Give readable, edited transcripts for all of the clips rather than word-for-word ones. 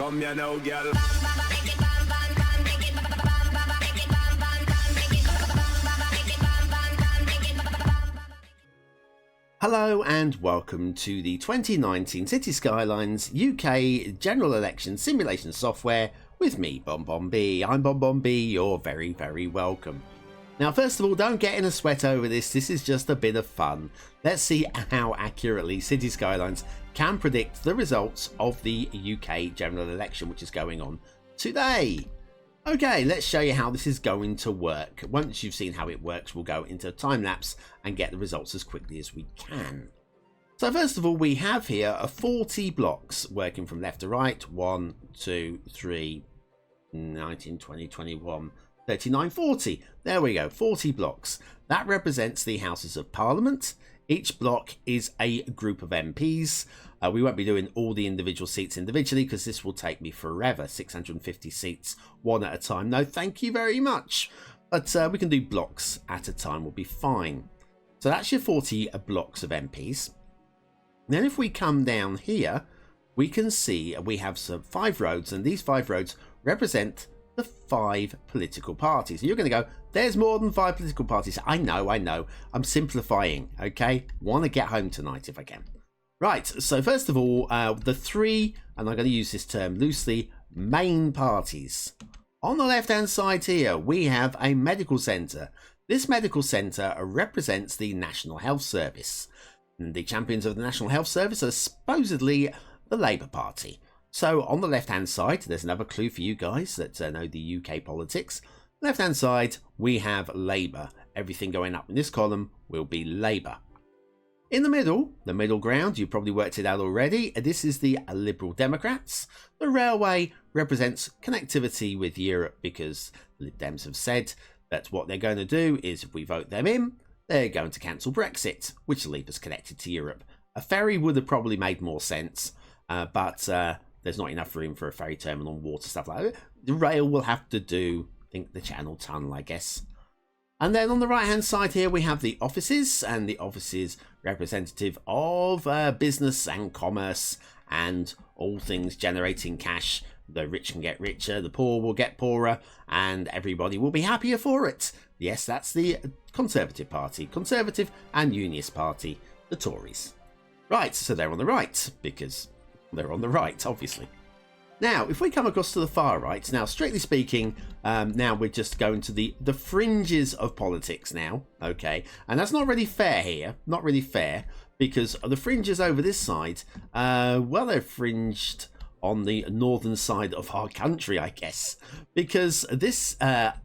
Come here now, girl. Hello and welcome to the 2019 City Skylines UK General Election Simulation Software with me, BonBonB. I'm BonBonB, you're very, very welcome. Now, first of all, don't get in a sweat over this is just a bit of fun. Let's see how accurately City Skylines can predict the results of the UK General Election, which is going on today. Okay, let's show you how this is going to work. Once you've seen how it works, we'll go into a time lapse and get the results as quickly as we can. So first of all, we have here 40 blocks working from left to right. 1, 2, 3, 19, 20, 21, 39, 40. There we go, 40 blocks. That represents the Houses of Parliament. Each block is a group of MPs. We won't be doing all the individual seats individually because this will take me forever. 650 seats, one at a time. No, thank you very much. But we can do blocks at a time, will be fine. So that's your 40 blocks of MPs. Then if we come down here, we can see we have some 5 roads, and these 5 roads represent the 5 political parties. And you're going to go, there's more than 5 political parties. I know. I'm simplifying, okay? Want to get home tonight if I can. Right, so first of all, the 3, and I'm going to use this term loosely, main parties. On the left-hand side here, we have a medical centre. This medical centre represents the National Health Service. And the champions of the National Health Service are supposedly the Labour Party. So on the left-hand side, there's another clue for you guys that know the UK politics. Left-hand side, we have Labour. Everything going up in this column will be Labour. In the middle ground, you've probably worked it out already. This is the Liberal Democrats. The railway represents connectivity with Europe because the Lib Dems have said that what they're going to do is if we vote them in, they're going to cancel Brexit, which will leave us connected to Europe. A ferry would have probably made more sense, but there's not enough room for a ferry terminal and water, stuff like that. The rail will have to do, I think, the Channel Tunnel, I guess. And then on the right hand side here we have the offices, and the offices representative of business and commerce and all things generating cash. The rich can get richer, the poor will get poorer, and everybody will be happier for it. Yes, that's the Conservative Party, Conservative and Unionist Party, the Tories. Right, so they're on the right because they're on the right, obviously. Now, if we come across to the far right, now, strictly speaking, now we're just going to the fringes of politics now, okay? And that's not really fair here, not really fair, because the fringes over this side, well, they're fringed on the northern side of our country, I guess, because this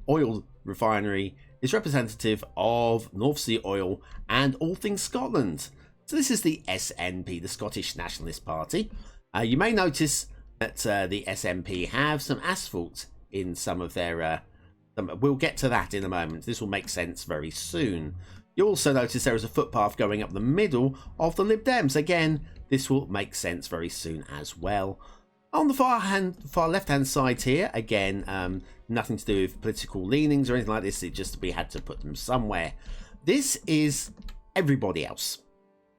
oil refinery is representative of North Sea oil and all things Scotland. So this is the SNP, the Scottish Nationalist Party. You may notice that the SNP have some asphalt in some of their... we'll get to that in a moment. This will make sense very soon. You'll also notice there is a footpath going up the middle of the Lib Dems. Again, this will make sense very soon as well. On the far left-hand side here, again, nothing to do with political leanings or anything like this. It just we had to put them somewhere. This is everybody else.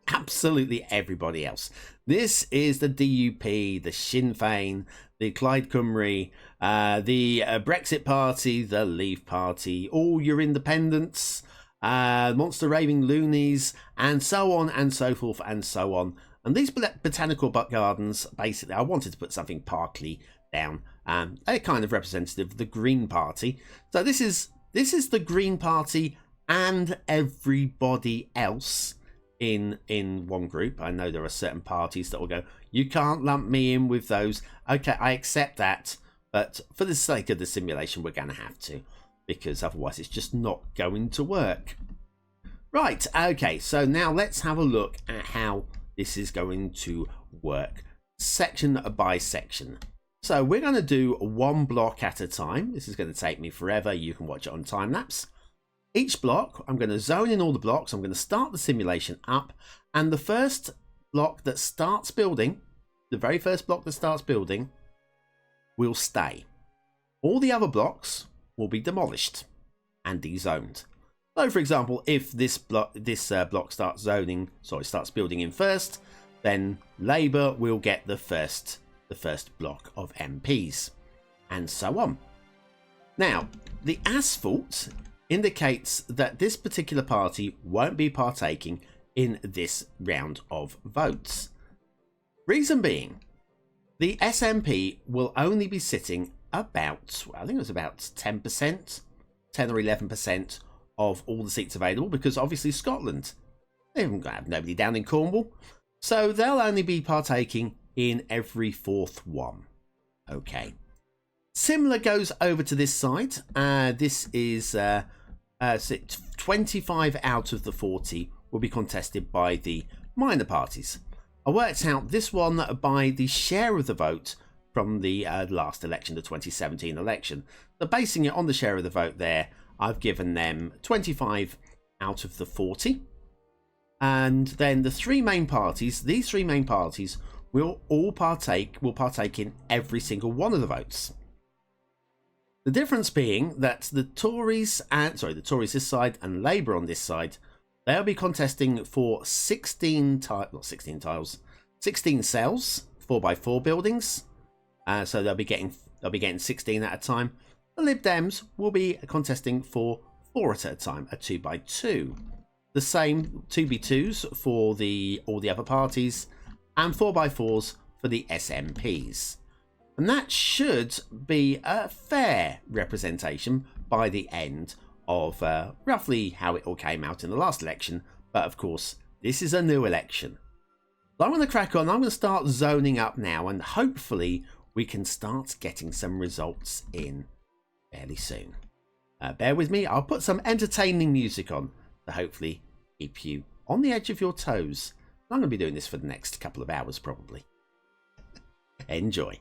Absolutely everybody else. This is the DUP, the Sinn Féin, the Plaid Cymru, the Brexit Party, the Leave Party, all your independents, Monster Raving Loonies, and so on and so forth and so on. And these botanical gardens, basically, I wanted to put something parkly down. They're kind of representative of the Green Party. So this is the Green Party and everybody else in one group. I know there are certain parties that will go, you can't lump me in with those. Okay, I accept that, but for the sake of the simulation we're going to have to, because otherwise it's just not going to work. Right, okay, so now let's have a look at how this is going to work section by section. So we're going to do one block at a time. This is going to take me forever. You can watch it on time lapse. Each block, I'm going to zone in all the blocks. I'm going to start the simulation up, and the first block that starts building, the very first block that starts building, will stay. All the other blocks will be demolished and dezoned. So, for example, if this block starts building in first, then Labour will get the first the first block of MPs, and so on. Now, the asphalt indicates that this particular party won't be partaking in this round of votes. Reason being, the SNP will only be sitting about, I think it was about 10%, 10 or 11% of all the seats available, because obviously Scotland, they haven't got nobody down in Cornwall, so they'll only be partaking in every fourth one. Okay. Similar goes over to this side. This is 25 out of the 40 will be contested by the minor parties. I worked out this one by the share of the vote from the last election, the 2017 election. So basing it on the share of the vote there, I've given them 25 out of the 40. And then the three main parties, these three main parties will all partake in every single one of the votes. The difference being that the Tories this side and Labour on this side, they'll be contesting for 16 cells, 4x4 buildings. So they'll be getting 16 at a time. The Lib Dems will be contesting for 4 at a time, a 2x2. The same 2x2s for all the other parties, and 4x4s for the SNPs. And that should be a fair representation by the end of roughly how it all came out in the last election. But of course, this is a new election. So I'm going to crack on. I'm going to start zoning up now, and hopefully we can start getting some results in fairly soon. Bear with me. I'll put some entertaining music on to hopefully keep you on the edge of your toes. I'm going to be doing this for the next couple of hours probably. Enjoy.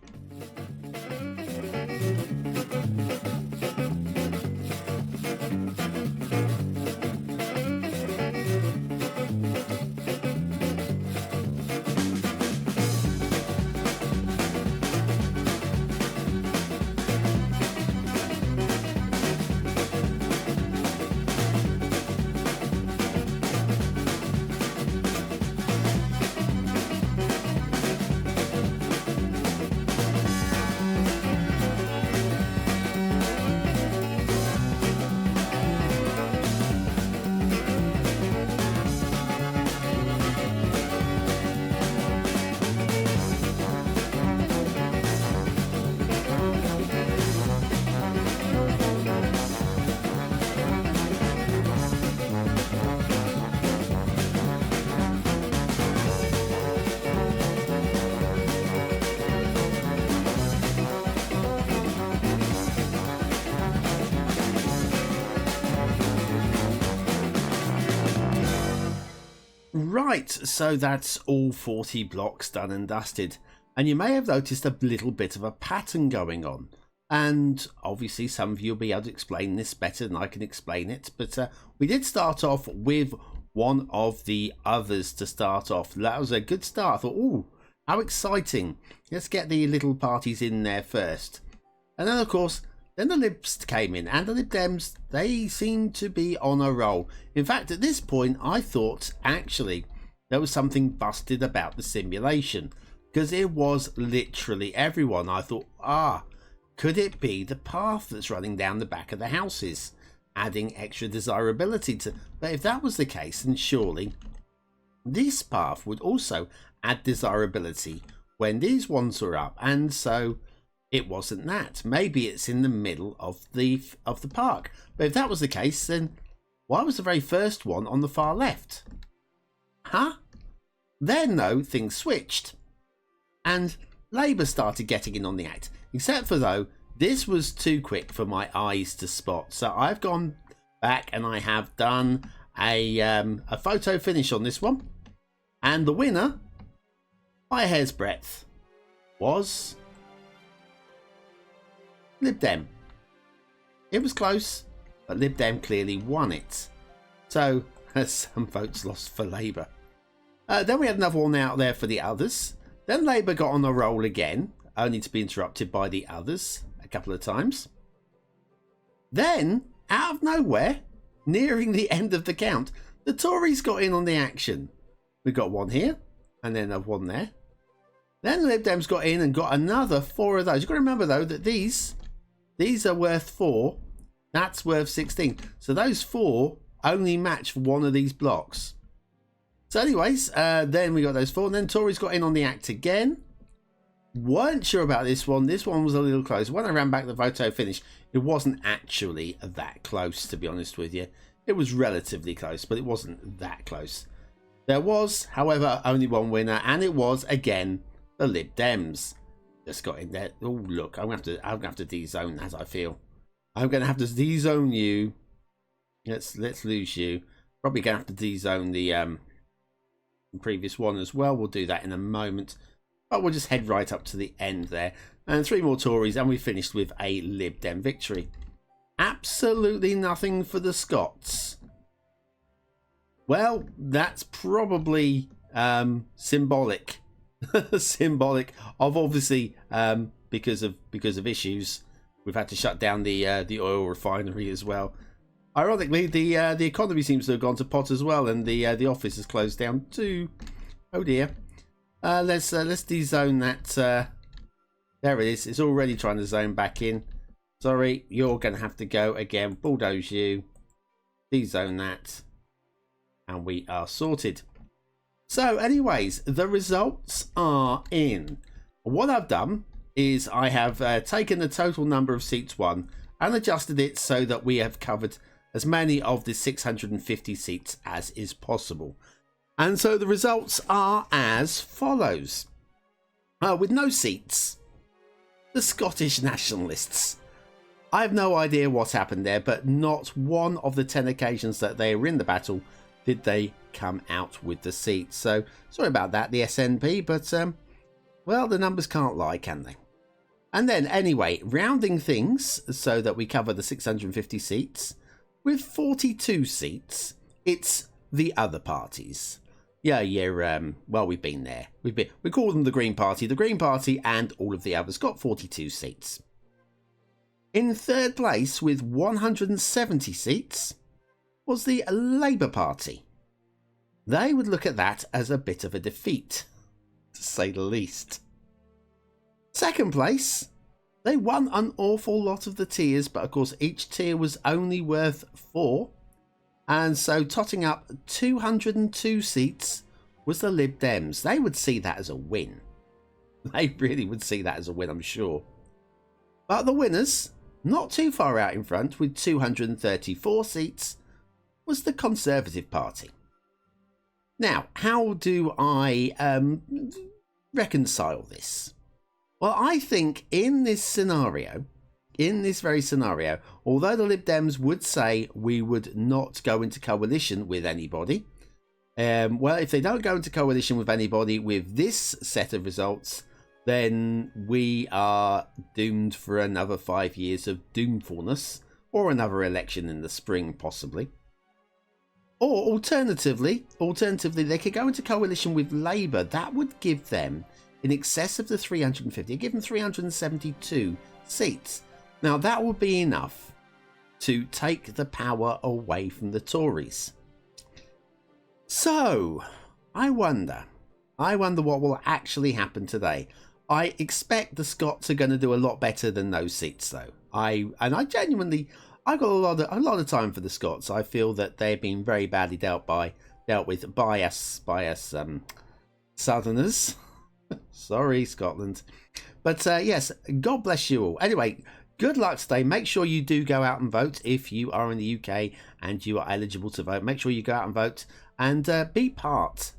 Right, so that's all 40 blocks done and dusted, and you may have noticed a little bit of a pattern going on, and obviously some of you will be able to explain this better than I can explain it, but we did start off with one of the others to start off. That was a good start. I thought, ooh, how exciting, let's get the little parties in there first. And then of course, then the Libs came in, and the Lib Dems, they seemed to be on a roll. In fact, at this point, I thought, actually, there was something busted about the simulation, because it was literally everyone. I thought, could it be the path that's running down the back of the houses, adding extra desirability to... But if that was the case, then surely this path would also add desirability when these ones were up, and so... it wasn't that. Maybe it's in the middle of the park. But if that was the case, then why was the very first one on the far left? Huh? Then, though, things switched. And Labour started getting in on the act. Except for, though, this was too quick for my eyes to spot. So I've gone back and I have done a photo finish on this one. And the winner, by a hair's breadth, was... Lib Dem. It was close, but Lib Dem clearly won it. So, some votes lost for Labour. Then we had another one out there for the others. Then Labour got on the roll again, only to be interrupted by the others a couple of times. Then, out of nowhere, nearing the end of the count, the Tories got in on the action. We got one here, and then one there. Then the Lib Dems got in and got another 4 of those. You've got to remember, though, that these are worth 4. That's worth 16. So those 4 only match for one of these blocks. So anyways, then we got those 4. And then Tories got in on the act again. Weren't sure about this one. This one was a little close. When I ran back the photo finish, it wasn't actually that close, to be honest with you. It was relatively close, but it wasn't that close. There was, however, only one winner, and it was, again, the Lib Dems. Just got in there. Oh, look, I'm gonna have to de-zone that, I feel. I'm gonna have to de-zone you. Let's lose you. Probably gonna have to de-zone the previous one as well. We'll do that in a moment. But we'll just head right up to the end there. And 3 more Tories, and we finished with a Lib Dem victory. Absolutely nothing for the Scots. Well, that's probably symbolic. Symbolic of, obviously, because of issues, we've had to shut down the oil refinery as well. Ironically, the economy seems to have gone to pot as well, and the office has closed down too. Oh dear. Let's de-zone that. There it is. It's already trying to zone back in. Sorry, you're going to have to go again. Bulldoze you. De-zone that. And we are sorted. So anyways, the results are in. What I've done is I have taken the total number of seats won and adjusted it so that we have covered as many of the 650 seats as is possible. And so the results are as follows. With no seats, the Scottish Nationalists. I have no idea what happened there, but not one of the 10 occasions that they were in the battle did they come out with the seats. So sorry about that, the SNP, but well, the numbers can't lie, can they? And then anyway, rounding things so that we cover the 650 seats, with 42 seats, it's the other parties. Yeah, well, we've been there. We call them the Green Party. The Green Party and all of the others got 42 seats. In third place with 170 seats was the Labour Party. They would look at that as a bit of a defeat, to say the least. Second place, they won an awful lot of the tiers, but of course each tier was only worth 4. And so totting up 202 seats was the Lib Dems. They would see that as a win. They really would see that as a win, I'm sure. But the winners, not too far out in front with 234 seats, was the Conservative Party. Now, how do I reconcile this? Well, I think in this very scenario, although the Lib Dems would say we would not go into coalition with anybody, well, if they don't go into coalition with anybody with this set of results, then we are doomed for another 5 years of doomfulness, or another election in the spring, possibly. Or alternatively, they could go into coalition with Labour. That would give them in excess of the 350. It'd give them 372 seats. Now that would be enough to take the power away from the Tories. So I wonder what will actually happen today. I expect the Scots are going to do a lot better than those seats, though. I've got a lot of time for the Scots. I feel that they've been very badly dealt with by us Southerners. Sorry, Scotland. But yes, God bless you all. Anyway, good luck today. Make sure you do go out and vote if you are in the UK and you are eligible to vote. Make sure you go out and vote and be part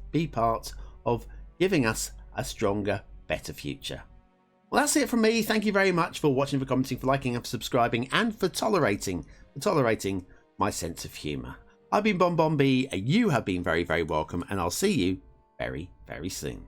of giving us a stronger, better future. Well, that's it from me. Thank you very much for watching, for commenting, for liking, and for subscribing, and for tolerating my sense of humour. I've been Bon Bon B. You have been very, very welcome, and I'll see you very, very soon.